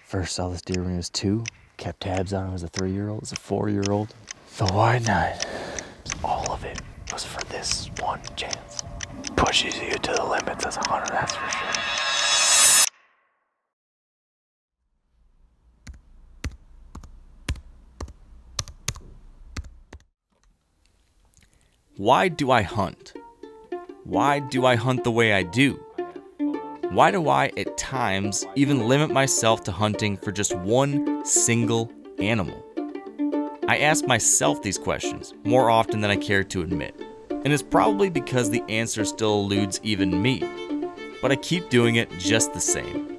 First saw this deer when he was 2, kept tabs on him as a 3-year-old, as a 4-year-old. The wide 9, all of it was for this one chance. Pushes you to the limits as a hunter, that's for sure. Why do I hunt? Why do I hunt the way I do? Why do I, at times, even limit myself to hunting for just one single animal? I ask myself these questions more often than I care to admit, and it's probably because the answer still eludes even me. But I keep doing it just the same.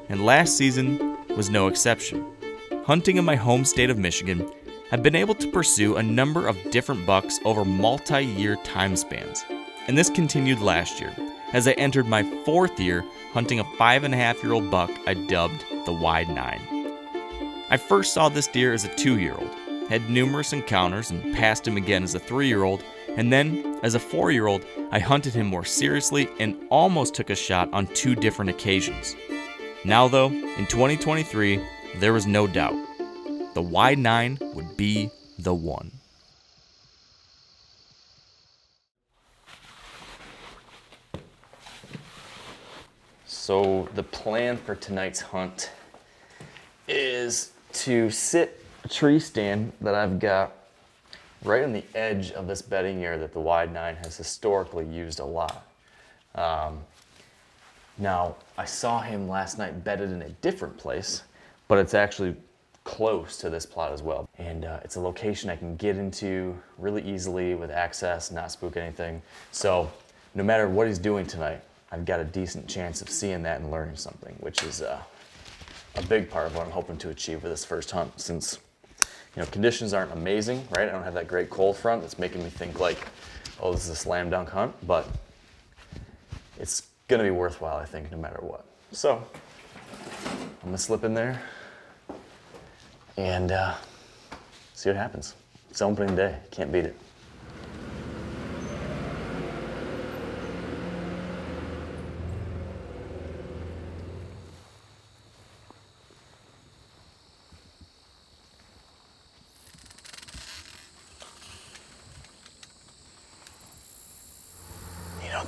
And last season was no exception. Hunting in my home state of Michigan, I've been able to pursue a number of different bucks over multi-year time spans. And this continued last year, as I entered my 4th year hunting a 5.5-year-old buck I dubbed the Wide 9. I first saw this deer as a 2-year-old, had numerous encounters and passed him again as a 3-year-old, and then, as a 4-year-old, I hunted him more seriously and almost took a shot on 2 different occasions. Now though, in 2023, there was no doubt. The Wide 9 would be the one. So the plan for tonight's hunt is to sit a tree stand that I've got right on the edge of this bedding area that the Wide 9 has historically used a lot. Now, I saw him last night bedded in a different place, but it's actually close to this plot as well. And it's a location I can get into really easily with access, not spook anything. So no matter what he's doing tonight, I've got a decent chance of seeing that and learning something, which is a big part of what I'm hoping to achieve with this first hunt, since conditions aren't amazing, right? I don't have that great cold front that's making me think like, oh, this is a slam dunk hunt, but it's gonna be worthwhile, I think, no matter what. So I'm gonna slip in there and see what happens. It's opening day, can't beat it.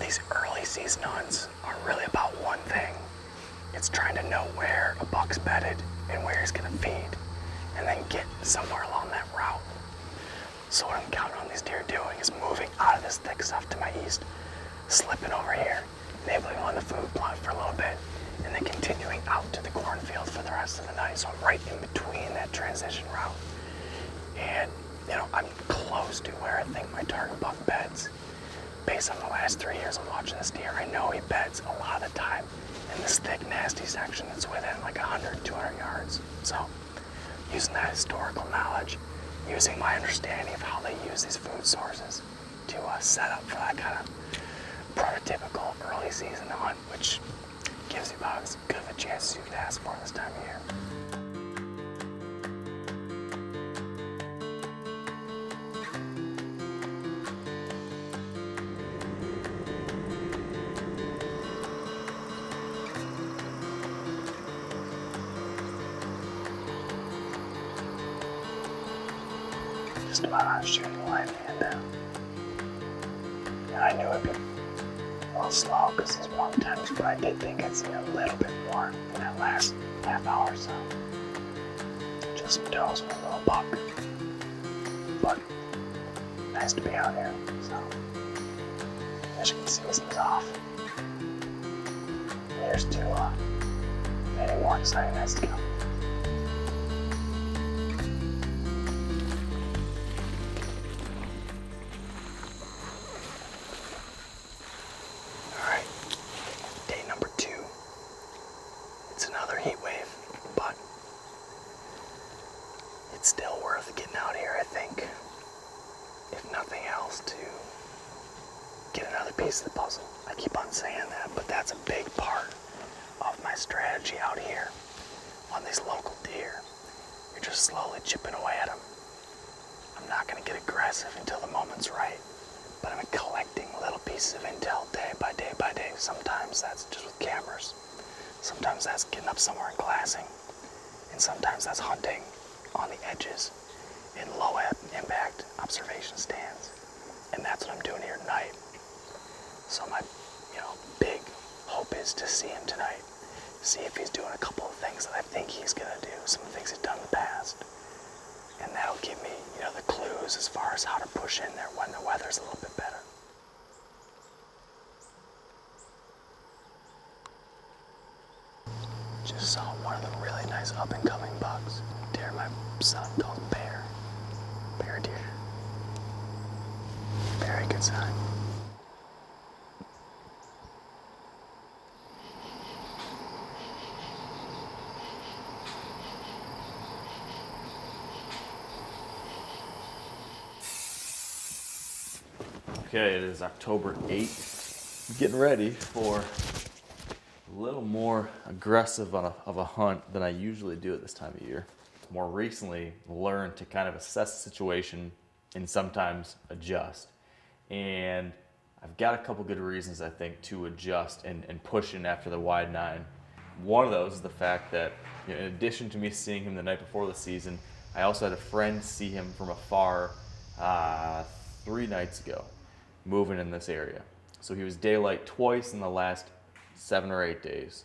These early season hunts are really about one thing. It's trying to know where a buck's bedded and where he's gonna feed, and then get somewhere along that route. So what I'm counting on these deer doing is moving out of this thick stuff to my east, slipping over here, nibbles on the food plot for a little bit, and then continuing out to the cornfield for the rest of the night. So I'm right in between that transition route. And I'm close to where I think my target buck beds. Based on the last 3 years of watching this deer, I know he beds a lot of the time in this thick, nasty section that's within like 100, 200 yards. So, using that historical knowledge, using my understanding of how they use these food sources to set up for that kind of prototypical early season hunt, which gives you about as good of a chance as you could ask for this time of year. Just about on shooting line and I knew it'd be a little slow because it's warm temps, but I did think I'd see a little bit more in that last half hour or so. Just some does with a little buck, but nice to be out here. So Michigan season's off. Here's to many more exciting nights to come. Still worth getting out here, I think, if nothing else, to get another piece of the puzzle. I keep on saying that, but that's a big part of my strategy out here on these local deer. You're just slowly chipping away at them. I'm not going to get aggressive until the moment's right, but I'm collecting little pieces of intel day by day by day. Sometimes that's just with cameras. Sometimes that's getting up somewhere and glassing. And sometimes that's hunting on the edges in low impact observation stands. And that's what I'm doing here tonight. So my, big hope is to see him tonight. See if he's doing a couple of things that I think he's gonna do, some of the things he's done in the past. And that'll give me, the clues as far as how to push in there when the weather's a little bit better. Just saw one of the really nice up-and-coming bucks. Deer my son calls bear. Bear deer. Very good sign. Okay, it is October 8th. Getting ready for a little more aggressive of a hunt than I usually do at this time of year. More recently, learned to kind of assess the situation and sometimes adjust. And I've got a couple good reasons, I think, to adjust and push in after the wide 9. One of those is the fact that, in addition to me seeing him the night before the season, I also had a friend see him from afar 3 nights ago, moving in this area. So he was daylight twice in the last 7 or 8 days.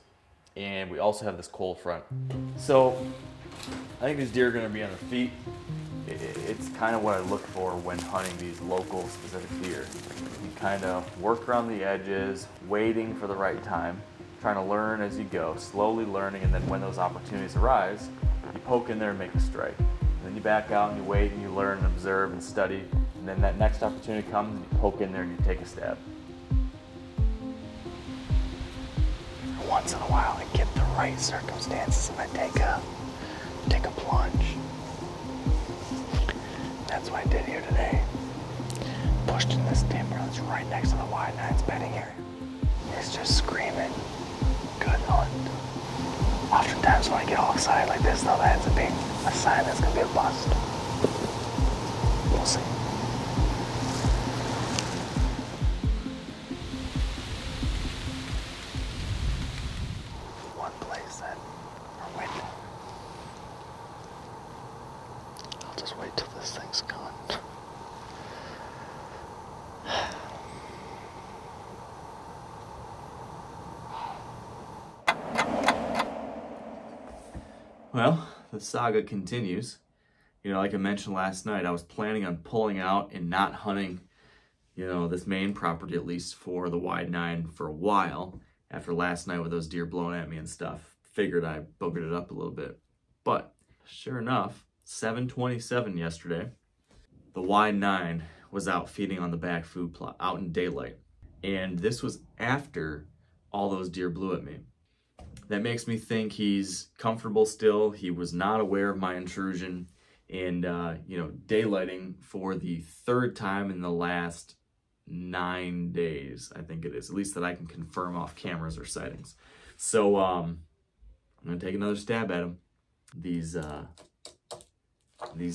And we also have this cold front. So I think these deer are gonna be on their feet. It's kind of what I look for when hunting these local specific deer. You kind of work around the edges, waiting for the right time, trying to learn as you go, slowly learning, and then when those opportunities arise, you poke in there and make a strike. And then you back out and you wait and you learn and observe and study, and then that next opportunity comes and you poke in there and you take a stab. Once in a while I get the right circumstances and I take a plunge. That's what I did here today. Pushed in this timber that's right next to the wide 9's bedding area. It's just screaming, good hunt. Oftentimes when I get all excited like this though, that ends up being a sign that's gonna be a bust. We'll see. One place that, or wait. I'll just wait till this thing's gone. Well, the saga continues. Like I mentioned last night, I was planning on pulling out and not hunting, this main property, at least for the wide 9 for a while. After last night with those deer blowing at me and stuff, figured I boogered it up a little bit. But sure enough, 7:27 yesterday, the wide 9 was out feeding on the back food plot, out in daylight. And this was after all those deer blew at me. That makes me think he's comfortable still. He was not aware of my intrusion. And, daylighting for the 3rd time in the last 9 days, I think it is, at least that I can confirm off cameras or sightings. So I'm gonna take another stab at him. These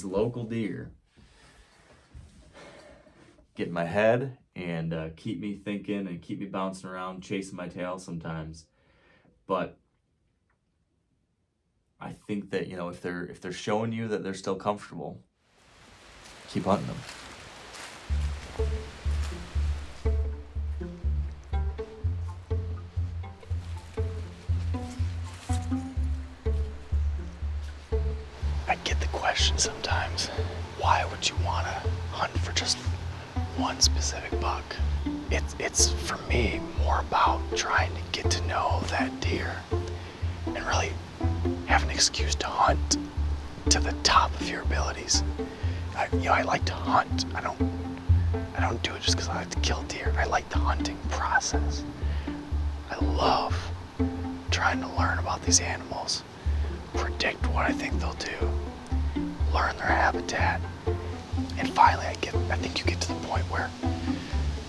local deer get in my head and keep me thinking and keep me bouncing around, chasing my tail sometimes. But I think that, if they're showing you that they're still comfortable, keep hunting them. I get the question sometimes, why would you want to hunt for just one specific buck? It's for me more about trying to get to know that deer and really have an excuse to hunt to the top of your abilities. I like to hunt. I don't do it just because I like to kill deer. I like the hunting process. I love trying to learn about these animals, predict what I think they'll do, learn their habitat, and finally I think you get to the point where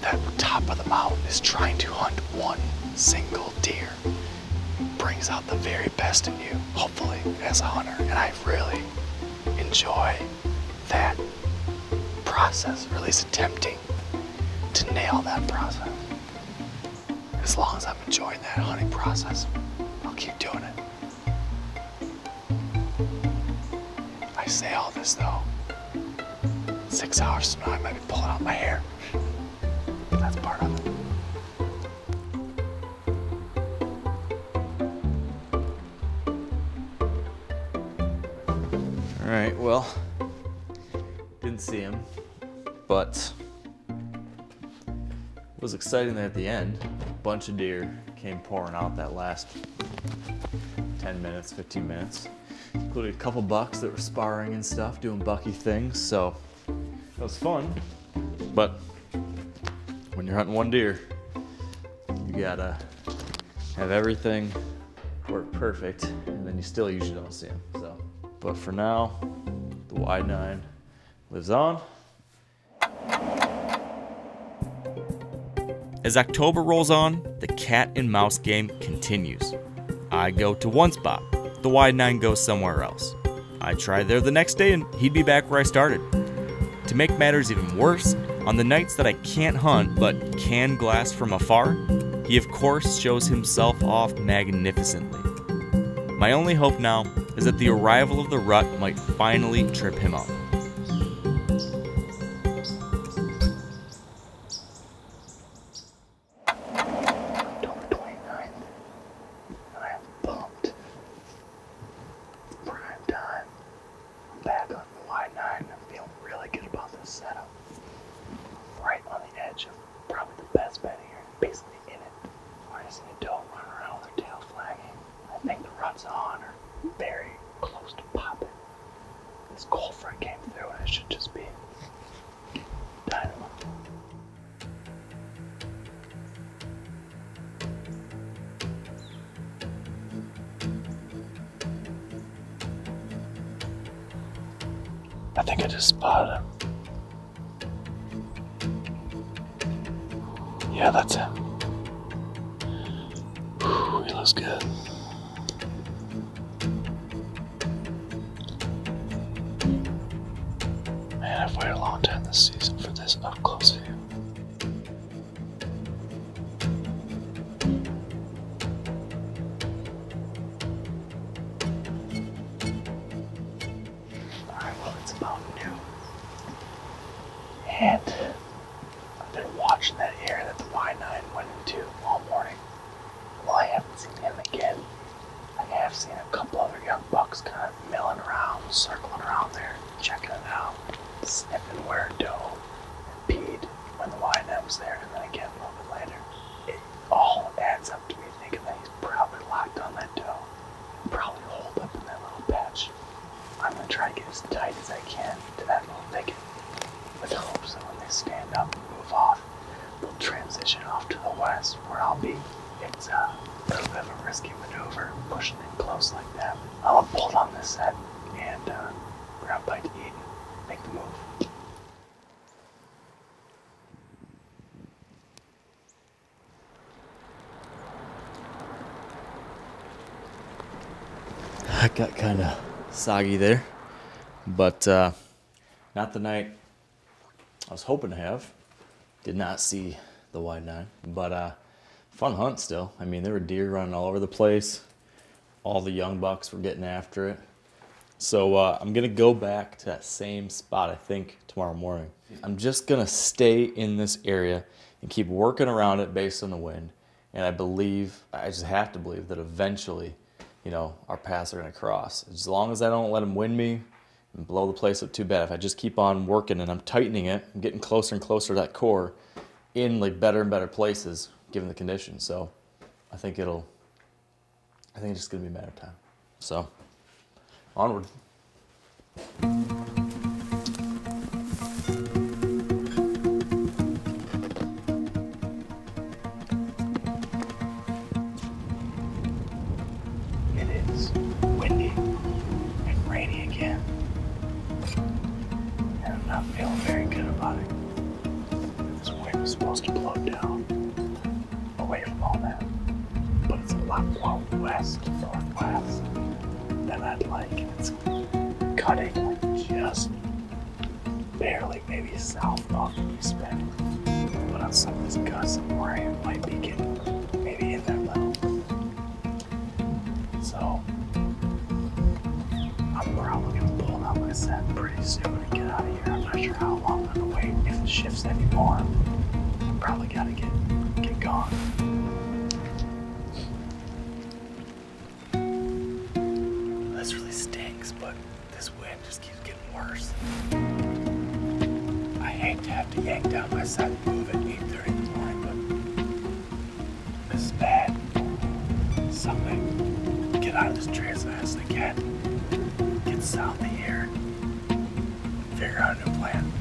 that top of the mountain is trying to hunt one single deer. Brings out the very best in you, hopefully, as a hunter. And I really enjoy that process, or at least attempting to nail that process. As long as I'm enjoying that hunting process, I'll keep doing it. I say all this though, 6 hours from now I might be pulling out my hair. That's part of it. All right, well, didn't see him, but it was exciting that at the end, a bunch of deer came pouring out that last 10 minutes, 15 minutes, including a couple bucks that were sparring and stuff, doing bucky things, so it was fun. But when you're hunting one deer, you gotta have everything work perfect, and then you still usually don't see him. So, but for now, the wide 9 lives on. As October rolls on, the cat and mouse game continues. I go to one spot, the wide 9 goes somewhere else. I try there the next day and he'd be back where I started. To make matters even worse, on the nights that I can't hunt but can glass from afar, he of course shows himself off magnificently. My only hope now is that the arrival of the rut might finally trip him up. I think I just spotted him. Yeah, that's him. Whew, he looks good. Man, I've waited a long time this season for this up close view. And I've been watching that area that the Y9 went into all morning. Well, I haven't seen him again. I have seen a couple other young bucks kind of milling around, circling around there, checking it out, sniffing where it dove and peed when the Y9 was there, and then again a little bit later. It all adds up to me thinking that he's probably locked on that doe, probably holed up in that little patch. I'm going to try to get as tight as I can to that little thicket, with hopes that when they stand up and move off, they'll transition off to the west where I'll be. It's a little bit of a risky maneuver, pushing in close like that. I'll bolt on this set and grab a bite to eat and make the move. I got kind of soggy there, but not the night I was hoping to have. Did not see the wide 9, but fun hunt still. I mean, there were deer running all over the place. All the young bucks were getting after it. So I'm gonna go back to that same spot, I think, tomorrow morning. I'm just gonna stay in this area and keep working around it based on the wind. And I just have to believe that eventually, you know, our paths are gonna cross. As long as I don't let them wind me and blow the place up too bad. If I just keep on working and I'm tightening it, I'm getting closer and closer to that core in like better and better places given the conditions. So I think it's just gonna be a matter of time. So onward. It is windy and rainy again. And I'm not feeling very good about it. This wind is supposed to blow down away from all that. But it's a lot more west, northwest than I'd like. And it's cutting just barely, maybe south off of East Bend. But on some of this gust where I might be getting maybe in that level. So I'm probably gonna pull out my set pretty soon and get out of here. I'm not sure how long I'm gonna wait. If it shifts anymore, I'm probably gotta get gone. This really stinks, but this wind just keeps getting worse. I hate to have to yank down my set and move at 8:30 in the morning, but this is bad. Something. Get out of this tree as fast as I can. Get south of here. Figure out a new plan.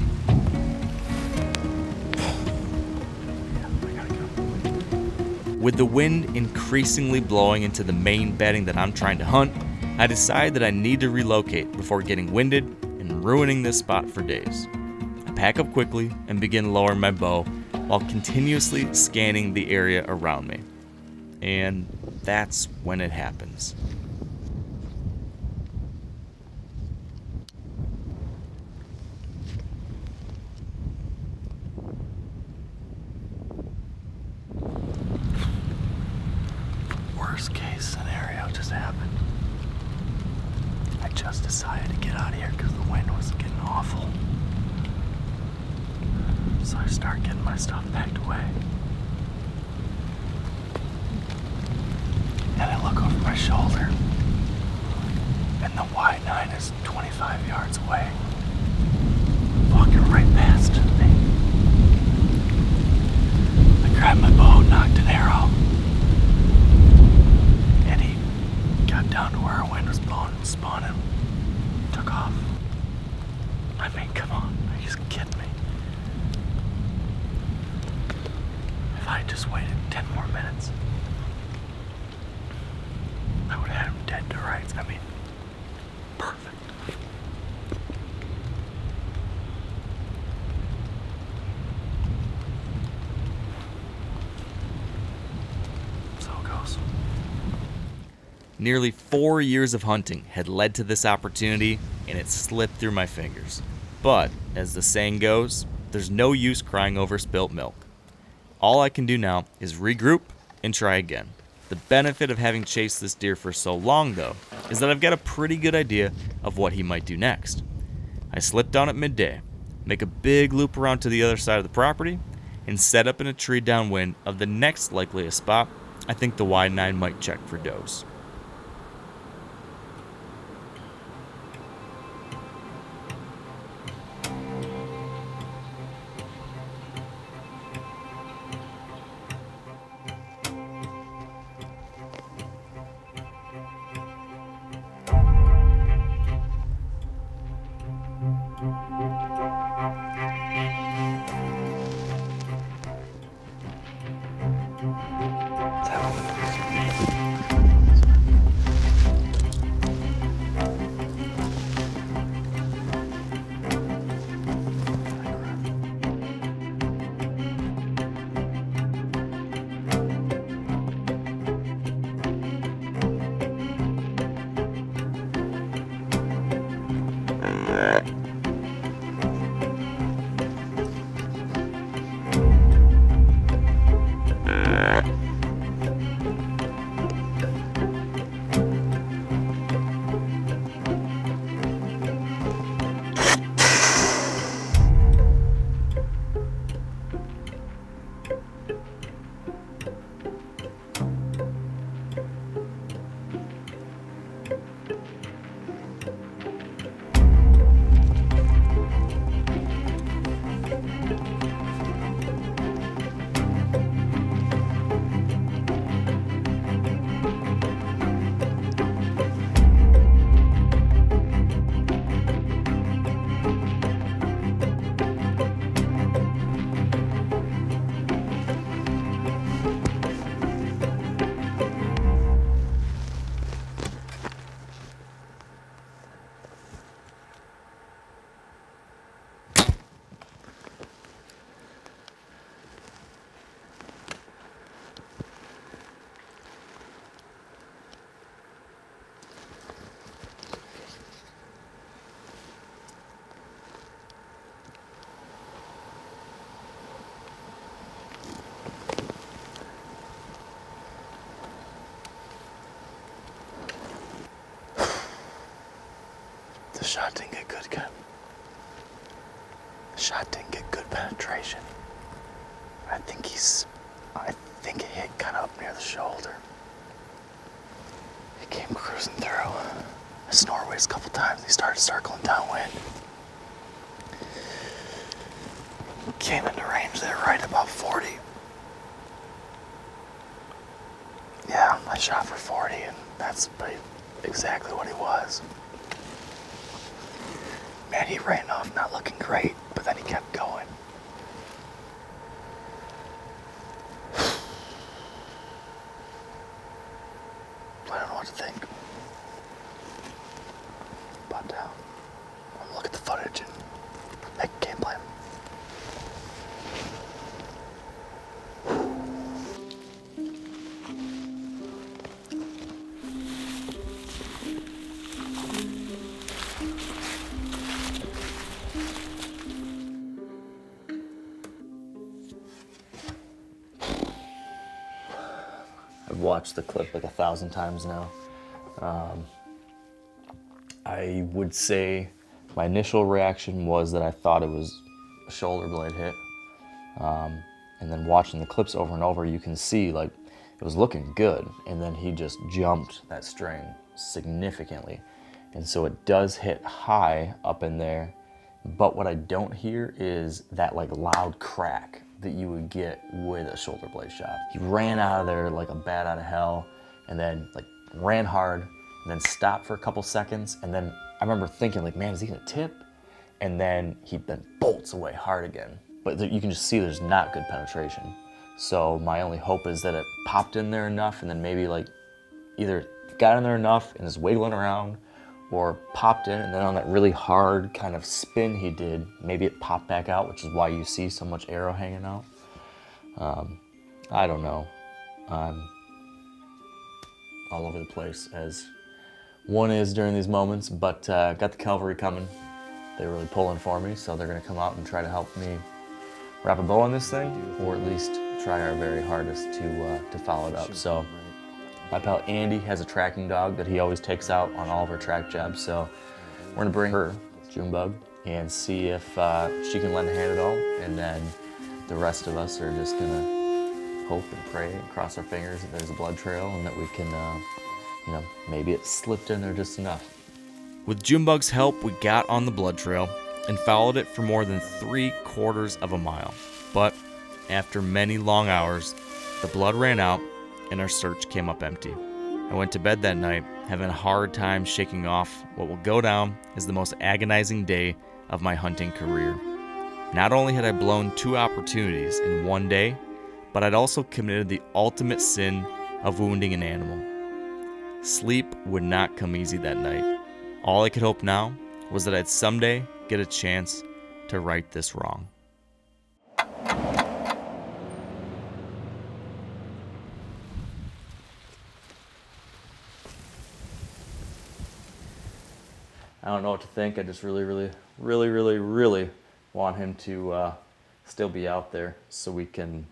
Yeah, I gotta go. With the wind increasingly blowing into the main bedding that I'm trying to hunt, I decide that I need to relocate before getting winded and ruining this spot for days. I pack up quickly and begin lowering my bow while continuously scanning the area around me. And that's when it happens. Worst case scenario just happened. I just decided to get out of here because the wind was getting awful. So I start getting my stuff packed away. And I look over my shoulder, and the Y9 is 25 yards away, walking right past me. I grabbed my bow, knocked an arrow, and he got down to where our wind was blowing and spun and took off. I mean, come on, are you just kidding me? If I had just waited 10 more minutes, I would have had him dead to rights. I mean, perfect. So it goes. Nearly 4 years of hunting had led to this opportunity, and it slipped through my fingers. But, as the saying goes, there's no use crying over spilt milk. All I can do now is regroup and try again. The benefit of having chased this deer for so long, though, is that I've got a pretty good idea of what he might do next. I slip down at midday, make a big loop around to the other side of the property, and set up in a tree downwind of the next likeliest spot I think the Y9 might check for does. The shot didn't get good. The shot didn't get good penetration. I think it hit kind of up near the shoulder. He came cruising through. I snore waist a couple times. He started circling downwind. Came into range there right about 40. Yeah, I shot for 40, and that's exactly what he was. Man, he ran off not looking great, but then he kept going. I don't know what to think. But I'm gonna look at the footage and make a game plan. I've watched the clip like 1,000 times now. I would say my initial reaction was that I thought it was a shoulder blade hit. And then watching the clips over and over, you can see like it was looking good. And then he just jumped that string significantly. And so it does hit high up in there. But what I don't hear is that like loud crack that you would get with a shoulder blade shot. He ran out of there like a bat out of hell, and then like ran hard, and then stopped for a couple seconds, and then I remember thinking like, man, is he gonna tip? And then he then bolts away hard again. But you can just see there's not good penetration. So my only hope is that it popped in there enough, and then maybe like either got in there enough and is wiggling around, or popped in, and then on that really hard kind of spin he did, maybe it popped back out, which is why you see so much arrow hanging out. I don't know. I'm all over the place, as one is during these moments, but got the cavalry coming. They're really pulling for me, so they're gonna come out and try to help me wrap a bow on this thing, or at least try our very hardest to follow it up. So my pal Andy has a tracking dog that he always takes out on all of her track jobs, so we're gonna bring her, Junebug, and see if she can lend a hand at all, and then the rest of us are just gonna hope and pray and cross our fingers that there's a blood trail and that we can, you know, maybe it slipped in there just enough. With Junebug's help, we got on the blood trail and followed it for more than 3/4 of a mile. But after many long hours, the blood ran out and our search came up empty. I went to bed that night having a hard time shaking off what will go down as the most agonizing day of my hunting career. Not only had I blown 2 opportunities in one day, but I'd also committed the ultimate sin of wounding an animal. Sleep would not come easy that night. All I could hope now was that I'd someday get a chance to right this wrong. I don't know what to think. I just really want him to still be out there so we can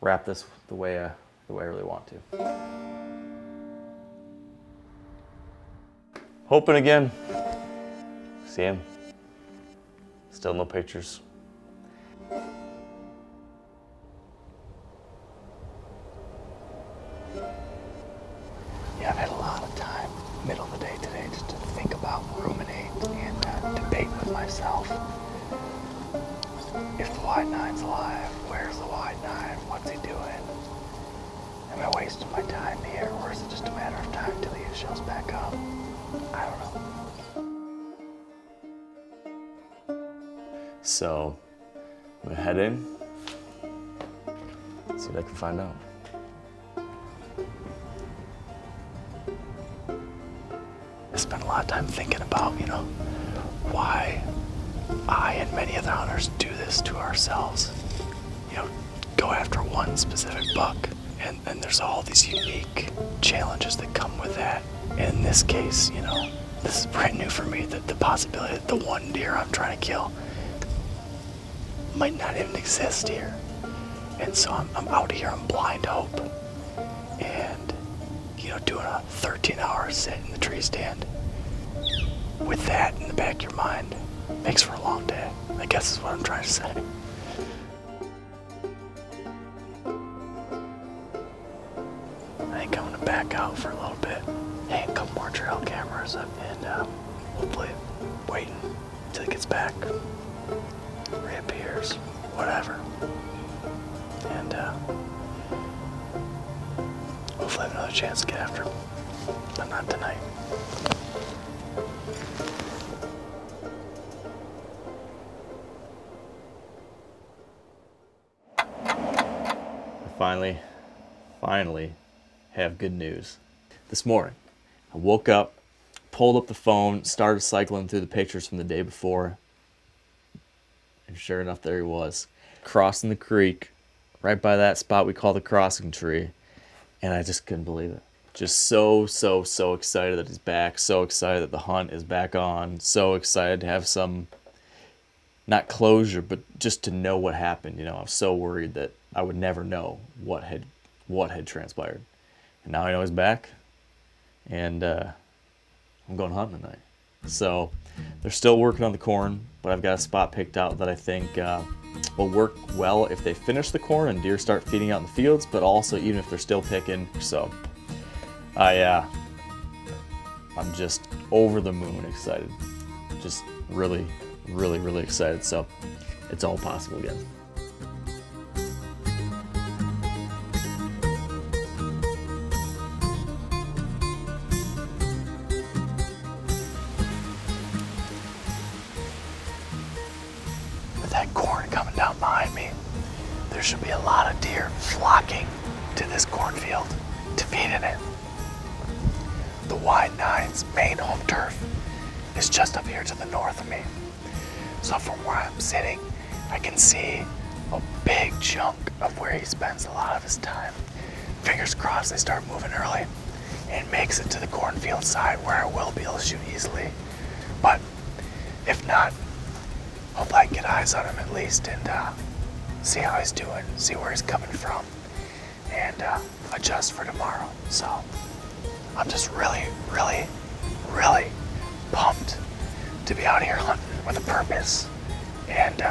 wrap this the way I really want to. Hoping again. See him? Still no pictures. Yeah, I've had a lot of time, middle of the day today, just to think about, ruminate, and debate with myself. If the wide nine's alive, where's the wide nine? What's he doing? Am I wasting my time here, or is it just a matter of time till he shows back up? I don't know. So, I'm gonna head in, see what I can find out. I spent a lot of time thinking about, you know, why I and many other hunters do this to ourselves. You know, go after one specific buck, and there's all these unique challenges that come with that. And in this case, you know, this is brand new for me, that the possibility that the one deer I'm trying to kill might not even exist here. And so I'm out here on blind hope, and, you know, doing a 13-hour sit in the tree stand. with that in the back of your mind, makes for a long day, I guess is what I'm trying to say. I think I'm gonna back out for a little bit, hang a couple more trail cameras up, and hopefully waiting until he gets back, reappears, whatever. And hopefully I have another chance to get after him, but not tonight. I finally have good news. This morning, I woke up, pulled up the phone, started cycling through the pictures from the day before, and sure enough, there he was, crossing the creek, right by that spot we call the crossing tree, and I just couldn't believe it. Just so excited that he's back, so excited that the hunt is back on, so excited to have some, not closure, but just to know what happened. You know, I was so worried that I would never know what had transpired. And now I know he's back, and I'm going hunting tonight. So they're still working on the corn, but I've got a spot picked out that I think will work well if they finish the corn and deer start feeding out in the fields, but also even if they're still picking. So I'm just over the moon excited. Just really excited. So it's all possible again. With that corn coming down behind me, there should be a lot of deer flocking to this cornfield to feed in it. The Wide Nine's main home turf is just up here to the north of me. So from where I'm sitting, I can see a big chunk of where he spends a lot of his time. Fingers crossed they start moving early and makes it to the cornfield side where I will be able to shoot easily. But if not, hopefully I can get eyes on him at least and see how he's doing, see where he's coming from, and adjust for tomorrow. So I'm just really pumped to be out here hunting with a purpose and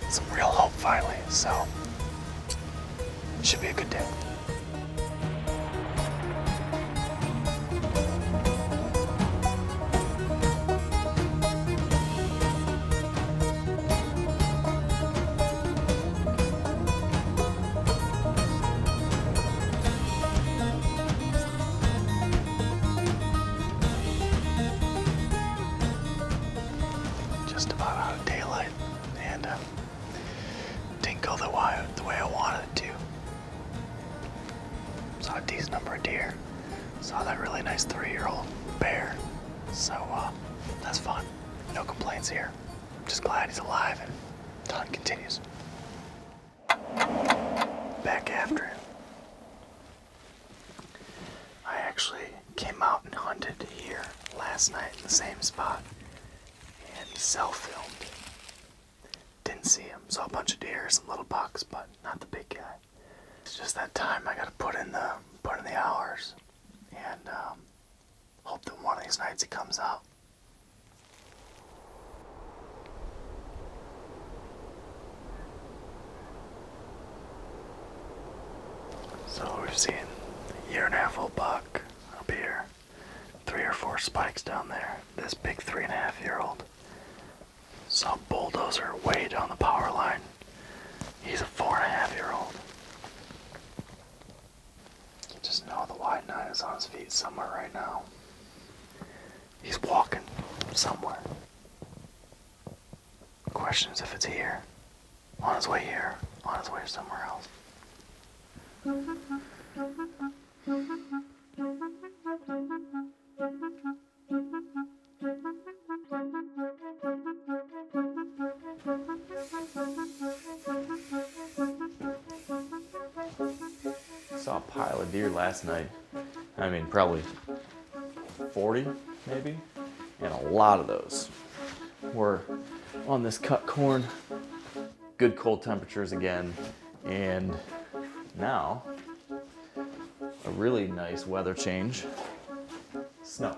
some real hope finally. So it should be a good day. Just about out of daylight, and didn't go the way I wanted it to. Saw a decent number of deer. Saw that really nice 3-year-old bear. So that's fun. No complaints here. Just glad he's alive and the hunt continues. Back after it. I actually came out and hunted here last night in the same spot. Self-filmed. Didn't see him. Saw a bunch of deer, some little bucks, but not the big guy. It's just that time I gotta put in the hours, and hope that one of these nights he comes out. So we've seen a 1.5-year-old buck up here, 3 or 4 spikes down there. This big 3.5-year-old. Saw a bulldozer way down the power line. He's a 4.5-year-old. You just know the Wide Nine is on his feet somewhere right now. He's walking somewhere. The question is if it's here, on his way here, on his way somewhere else. Saw a pile of deer last night. I mean, probably 40 maybe, and a lot of those were on this cut corn. Good cold temperatures again, and now a really nice weather change. Snow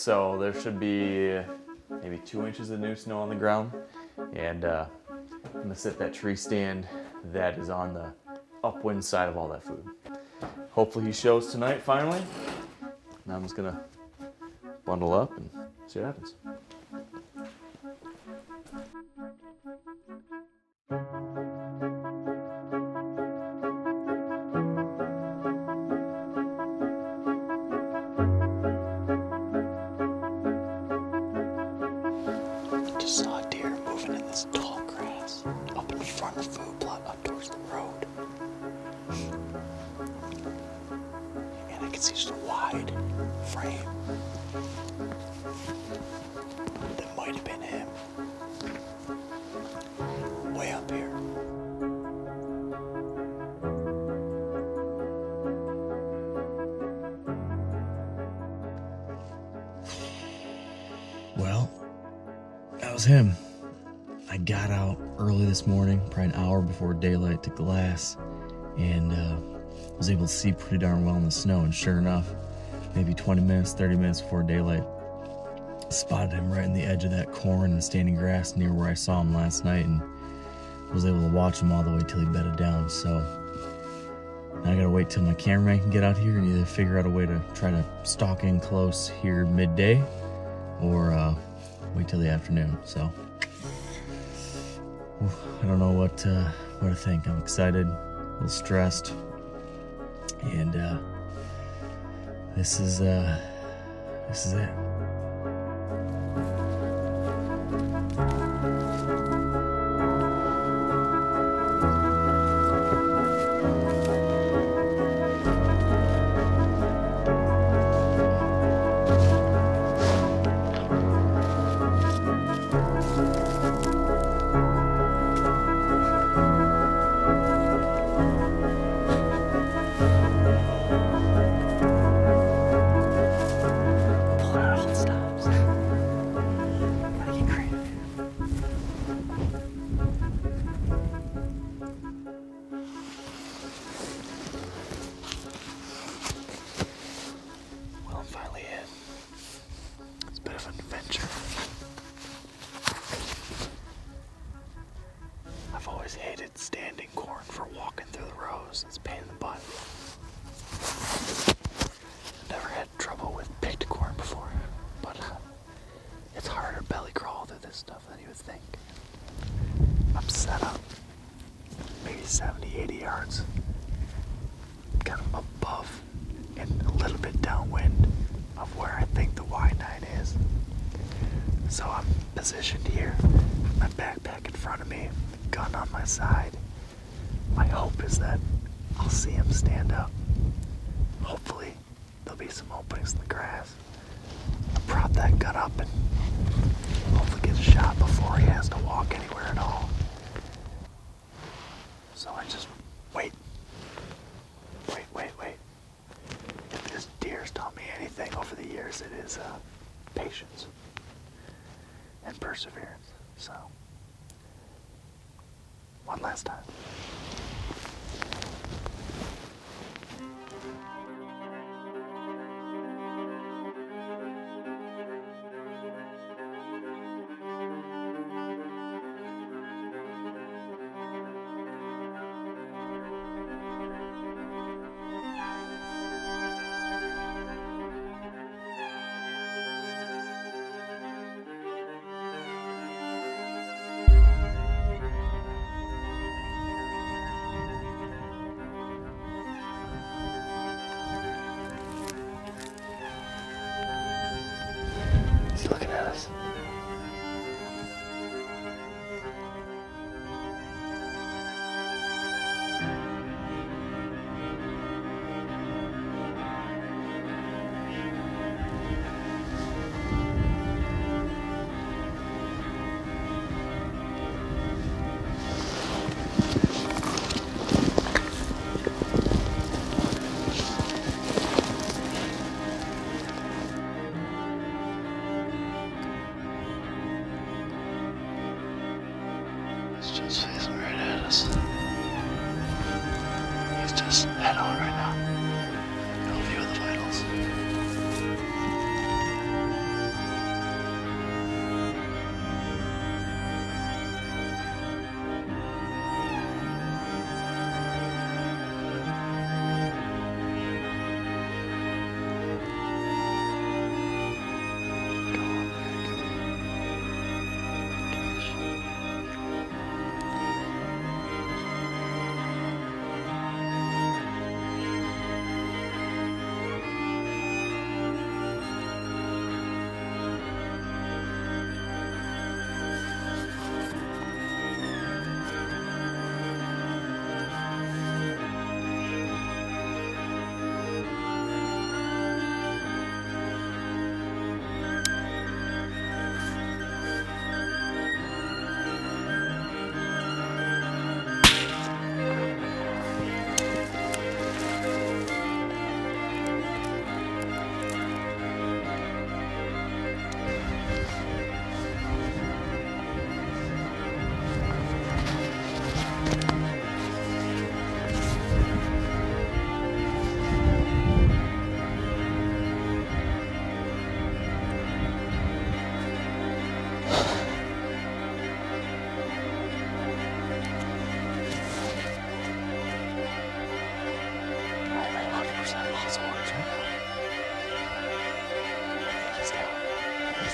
So there should be maybe 2 inches of new snow on the ground. And I'm gonna set that tree stand that is on the upwind side of all that food. Hopefully he shows tonight finally. Now I'm just gonna bundle up and see what happens. Just saw a deer moving in this tall grass up in front of the food plot up towards the road. And I can see just a wide frame. That might have been him. Way up here. Well, that was him. I got out early this morning, probably an hour before daylight to glass, and was able to see pretty darn well in the snow. And sure enough, maybe 20 minutes, 30 minutes before daylight, spotted him right in the edge of that corn and standing grass near where I saw him last night, and was able to watch him all the way till he bedded down. So now I gotta wait till my cameraman can get out here and either figure out a way to try to stalk in close here midday, or wait till the afternoon. So I don't know what to think. I'm excited, a little stressed, and this is it. I've always hated standing corn for walking through the rows. It's a pain in the butt. I've never had trouble with picked corn before, but it's harder to belly crawl through this stuff than you would think. I'm set up maybe 70, 80 yards, kind of above and a little bit downwind of where I think the Y9 is. So I'm positioned here, my backpack in front of me, gun on my side. My hope is that I'll see him stand up. Hopefully there'll be some openings in the grass. I'll prop that gun up and hopefully get a shot before he has to walk anywhere at all. So I just wait. If this deer's taught me anything over the years, it is patience and perseverance. So, one last time. Looking at us. He's just facing right at us. He's just head on right now. No view of the vitals.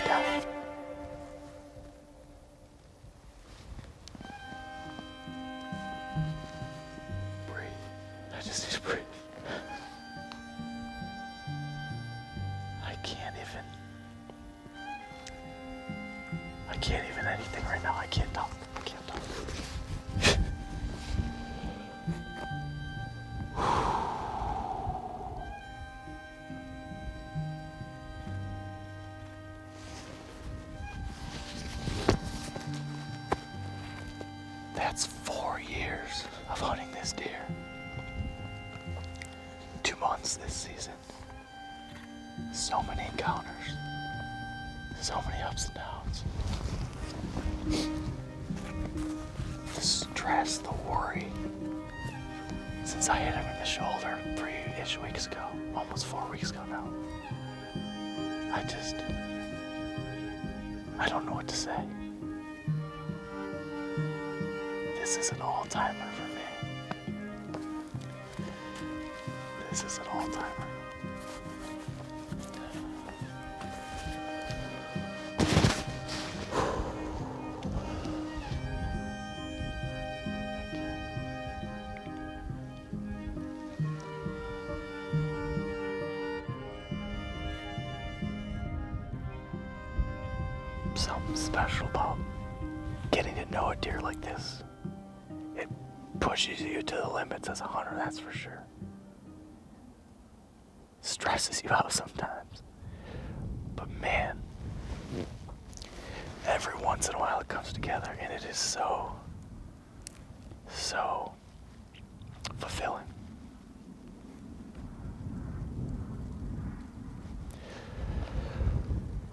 down. Breathe. I just need to breathe. I can't even anything right now. I can't talk. That's 4 years of hunting this deer. 2 months this season. So many encounters. So many ups and downs. The stress, the worry. Since I hit him in the shoulder 3-ish weeks ago, almost 4 weeks ago now. I don't know what to say. This is an all-timer for me. This is an all-timer. Something special about getting to know a deer like this. It pushes you to the limits as a hunter, that's for sure. Stresses you out sometimes. But man, every once in a while it comes together and it is so fulfilling.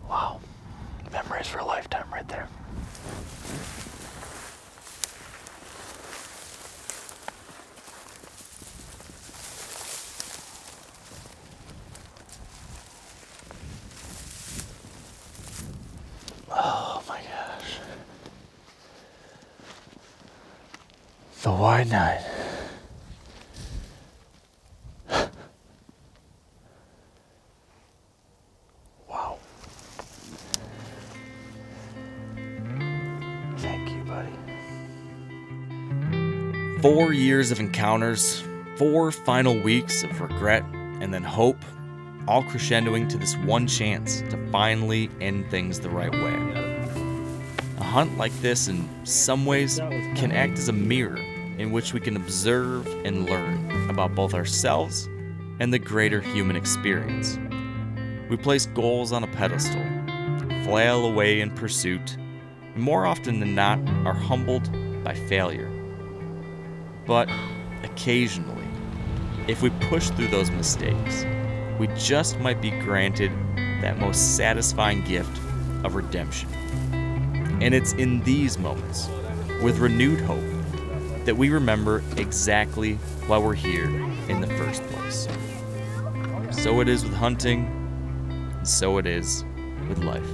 Wow. Memories for a lifetime right there. Oh my gosh. The wide nine. Wow. Thank you, buddy. 4 years of encounters, 4 final weeks of regret, and then hope, all crescendoing to this one chance to finally end things the right way. A hunt like this, in some ways, can act as a mirror in which we can observe and learn about both ourselves and the greater human experience. We place goals on a pedestal, flail away in pursuit, and more often than not are humbled by failure. But occasionally, if we push through those mistakes, we just might be granted that most satisfying gift of redemption. And it's in these moments, with renewed hope, that we remember exactly why we're here in the first place. So it is with hunting, and so it is with life.